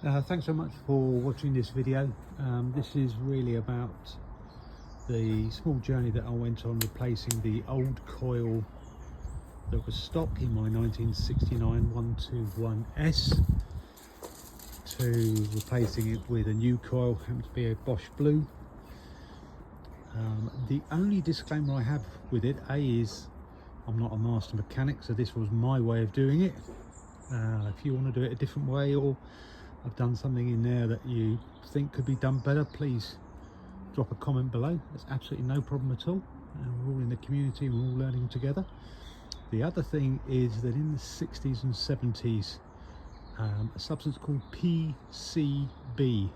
Thanks so much for watching this video. This is really about the small journey that I went on replacing the old coil that was stock in my 1969 121S to replacing it with a new coil, happened to be a Bosch Blue. The only disclaimer I have with it, is I'm not a master mechanic, so this was my way of doing it. If you want to do it a different way, or I've done something in there that you think could be done better, please drop a comment below. There's absolutely no problem at all. We're all in the community and we're all learning together. The other thing is that in the 60s and 70s, a substance called PCB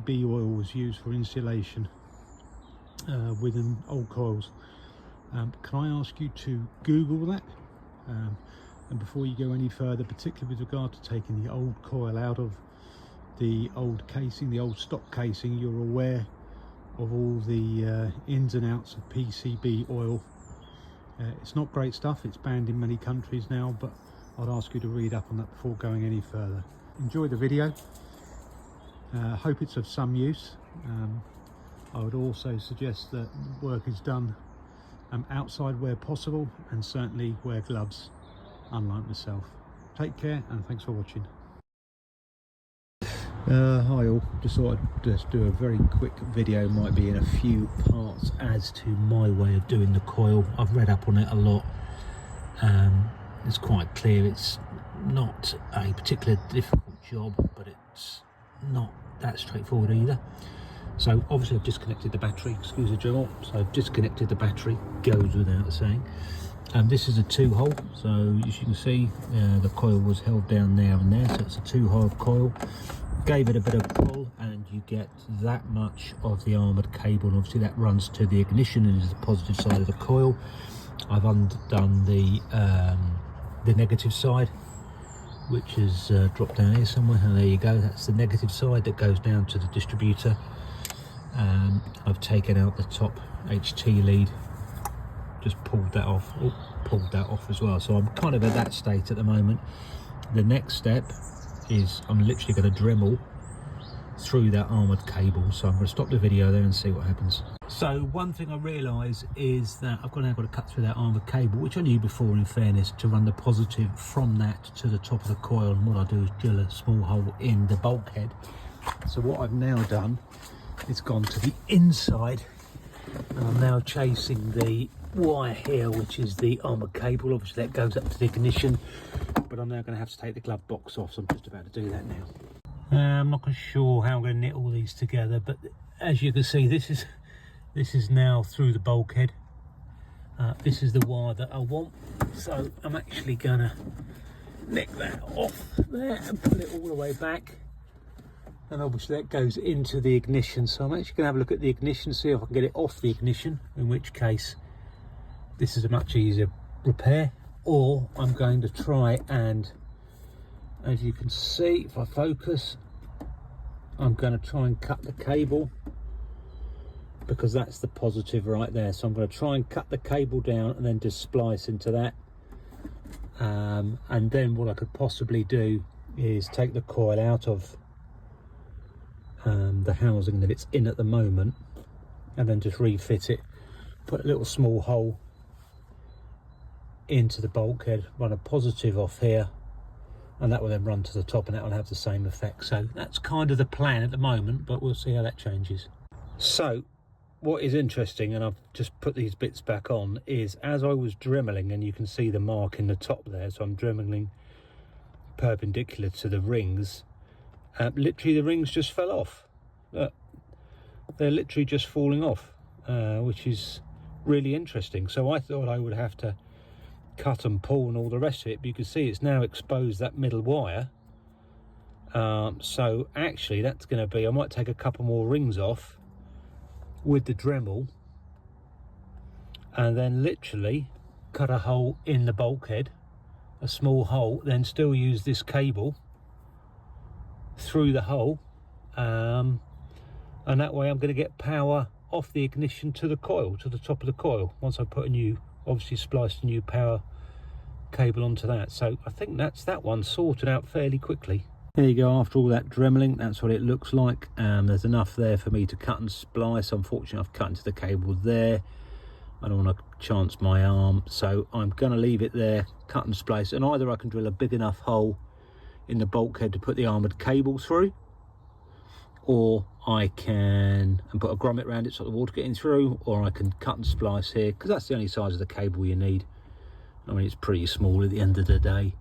oil was used for insulation within old coils. Can I ask you to Google that? And before you go any further, particularly with regard to taking the old coil out of the old casing, the old stock casing, you're aware of all the ins and outs of PCB oil. It's not great stuff, it's banned in many countries now, but I'd ask you to read up on that before going any further. Enjoy the video. Hope it's of some use. I would also suggest that work is done outside where possible, and certainly wear gloves, unlike myself. Take care and thanks for watching. Hi all, just thought I'd just do a very quick video, might be in a few parts, as to my way of doing the coil. I've read up on it a lot. It's quite clear it's not a particularly difficult job, but it's not that straightforward either. So obviously I've disconnected the battery, excuse the drill. So I've disconnected the battery, goes without saying. This is a 2-hole, so as you can see the coil was held down there and there, so it's a 2-hole coil. Gave it a bit of pull and you get that much of the armoured cable, and obviously that runs to the ignition and is the positive side of the coil. I've undone the negative side, which is dropped down here somewhere, and there you go, that's the negative side that goes down to the distributor. I've taken out the top HT lead, just pulled that off, pulled that off as well. So I'm kind of at that state at the moment. The next step is I'm literally going to Dremel through that armoured cable. So I'm going to stop the video there and see what happens. So one thing I realise is that I've now got to cut through that armoured cable, which I knew before in fairness, to run the positive from that to the top of the coil. And what I do is drill a small hole in the bulkhead. So what I've now done is gone to the inside, and I'm now chasing the wire here, which is the armoured cable. Obviously that goes up to the ignition, but I'm now going to have to take the glove box off, so I'm just about to do that now. I'm not sure how I'm going to knit all these together, but as you can see, this is now through the bulkhead. This is the wire that I want, so I'm actually going to nick that off there and put it all the way back. And obviously that goes into the ignition, so I'm actually going to have a look at the ignition, see if I can get it off the ignition, in which case this is a much easier repair. Or I'm going to try and, as you can see, if I focus, I'm going to try and cut the cable, because that's the positive right there. So I'm going to try and cut the cable down and then just splice into that. And then what I could possibly do is take the coil out of the housing that it's in at the moment, and then just refit it, put a little small hole into the bulkhead, run a positive off here, and that will then run to the top, and that will have the same effect. So that's kind of the plan at the moment, but we'll see how that changes. So what is interesting, and I've just put these bits back on, is as I was dremeling, and you can see the mark in the top there, so I'm dremeling perpendicular to the rings, literally the rings just fell off. They're literally just falling off, which is really interesting. So I thought I would have to cut and pull and all the rest of it, but you can see it's now exposed that middle wire. So actually that's going to be, I might take a couple more rings off with the Dremel, and then literally cut a hole in the bulkhead, a small hole, then still use this cable through the hole, and that way I'm going to get power off the ignition to the coil, to the top of the coil, once I put a new, obviously spliced a new power cable onto that. So I think that's that one sorted out fairly quickly. There you go, after all that dremeling, that's what it looks like. There's enough there for me to cut and splice. Unfortunately, I've cut into the cable there. I don't want to chance my arm, so I'm going to leave it there, cut and splice, and either I can drill a big enough hole in the bulkhead to put the armoured cable through, or I can put a grommet around it so the water getting through, or I can cut and splice here, because that's the only size of the cable you need. I mean, it's pretty small at the end of the day.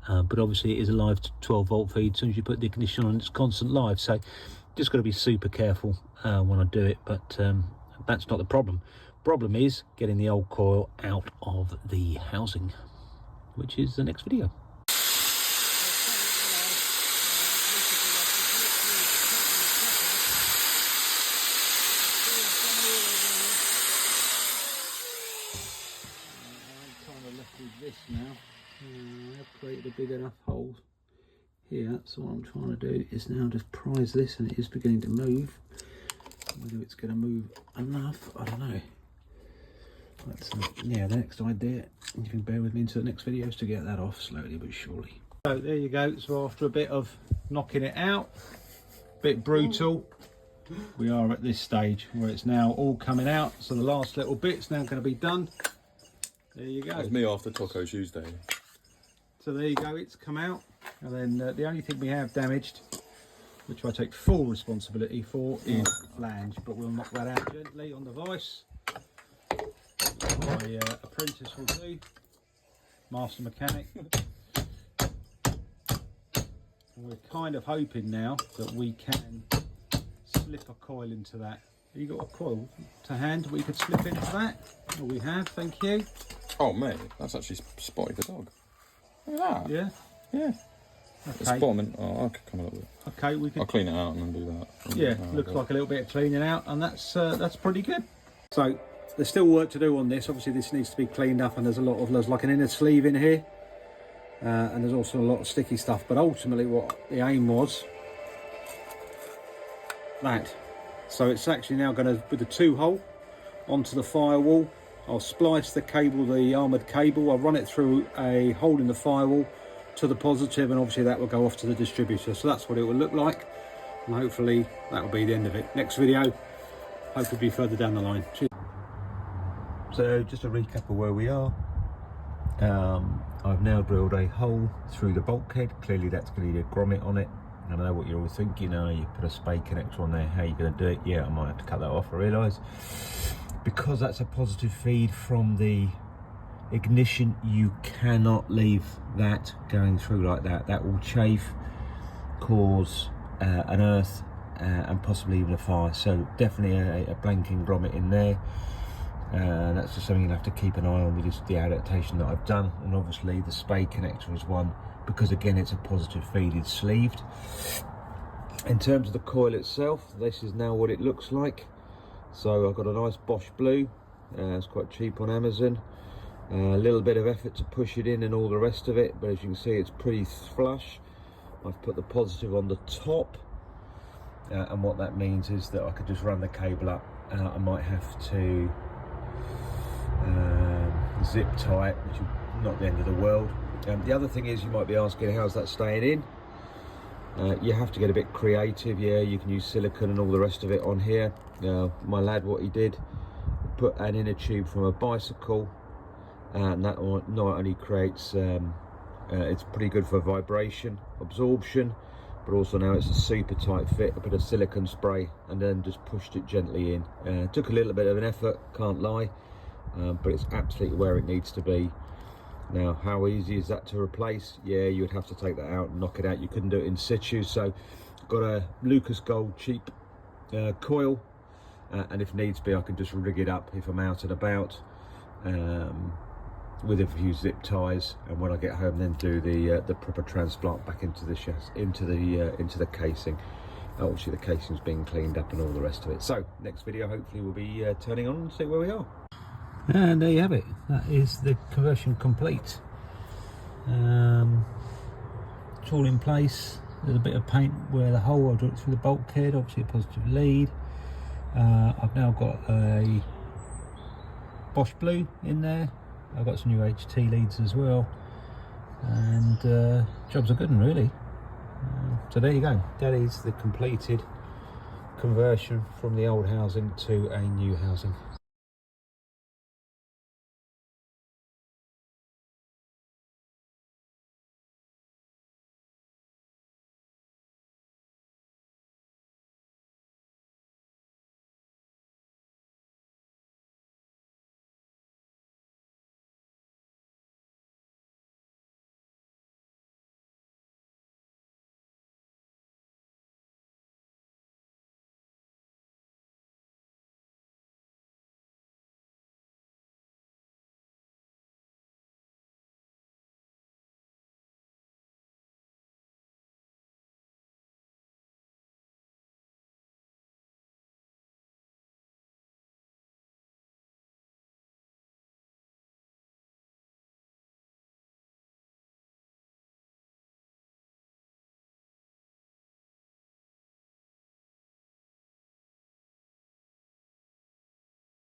But obviously it is a live 12 volt feed. As soon as you put the ignition on, it's constant live, so just got to be super careful when I do it. But that's not the problem. Problem is getting the old coil out of the housing, which is the next video. I'm kind of left with this now. I've created a big enough hole here, so what I'm trying to do is now just prise this, and it is beginning to move. Whether it's going to move enough, I don't know. That's yeah, the next idea, you can bear with me into the next video, is to get that off slowly but surely. So there you go. So after a bit of knocking it out, a bit brutal, we are at this stage where it's now all coming out. So the last little bit's now going to be done. There you go. That's me after Taco Tuesday. So there you go, it's come out. And then the only thing we have damaged, which I take full responsibility for, is flange, but we'll knock that out gently on the vise. My apprentice will do, master mechanic. And we're kind of hoping now that we can slip a coil into that. Have you got a coil to hand we could slip into that? Well, we have, thank you. Oh mate, that's actually Spotty the dog. Look at that. Yeah? Yeah. Okay. It's bottom. Oh, I could come a little bit. Okay, we can. I'll clean it out and then do that. Yeah, looks like a little bit of cleaning out, and that's pretty good. So there's still work to do on this. Obviously, this needs to be cleaned up, and there's like an inner sleeve in here, and there's also a lot of sticky stuff. But ultimately, what the aim was, that. So it's actually now going to, with the 2-hole onto the firewall, I'll splice the cable, the armoured cable, I'll run it through a hole in the firewall to the positive, and obviously that will go off to the distributor. So that's what it will look like, and hopefully that will be the end of it. Next video, hopefully be further down the line. Cheers. So just a recap of where we are. I've now drilled a hole through the bulkhead. Clearly that's going to need a grommet on it. I know what you're all thinking, you put a spade connector on there, how are you going to do it? Yeah, I might have to cut that off, I realise. Because that's a positive feed from the ignition, you cannot leave that going through like that. That will chafe, cause an earth and possibly even a fire. So definitely a blanking grommet in there. That's just something you'll have to keep an eye on with the adaptation that I've done. And obviously the spade connector is one, because again it's a positive feed, it's sleeved. In terms of the coil itself, this is now what it looks like. So I've got a nice Bosch blue, it's quite cheap on Amazon. A little bit of effort to push it in and all the rest of it, but as you can see it's pretty flush. I've put the positive on the top, and what that means is that I could just run the cable up. I might have to zip tie it, which is not the end of the world. The other thing is, you might be asking, how's that staying in? You have to get a bit creative. Yeah, you can use silicone and all the rest of it on here. My lad, what he did, put an inner tube from a bicycle, and that not only creates it's pretty good for vibration absorption, but also now it's a super tight fit. I put a silicone spray and then just pushed it gently in. It took a little bit of an effort, can't lie, but it's absolutely where it needs to be. Now, how easy is that to replace? Yeah, you would have to take that out and knock it out. You couldn't do it in situ. So got a Lucas Gold cheap coil, and if needs be I can just rig it up if I'm out and about, with a few zip ties, and when I get home then do the proper transplant back into the into the casing. Obviously the casing's being cleaned up and all the rest of it. So next video hopefully we'll be turning on and see where we are. And there you have it. That is the conversion complete. It's all in place. There's a bit of paint where the hole I drew it through the bulkhead, obviously a positive lead. I've now got a Bosch blue in there. I've got some new HT leads as well, and jobs are good, and really So there you go. That is the completed conversion from the old housing to a new housing.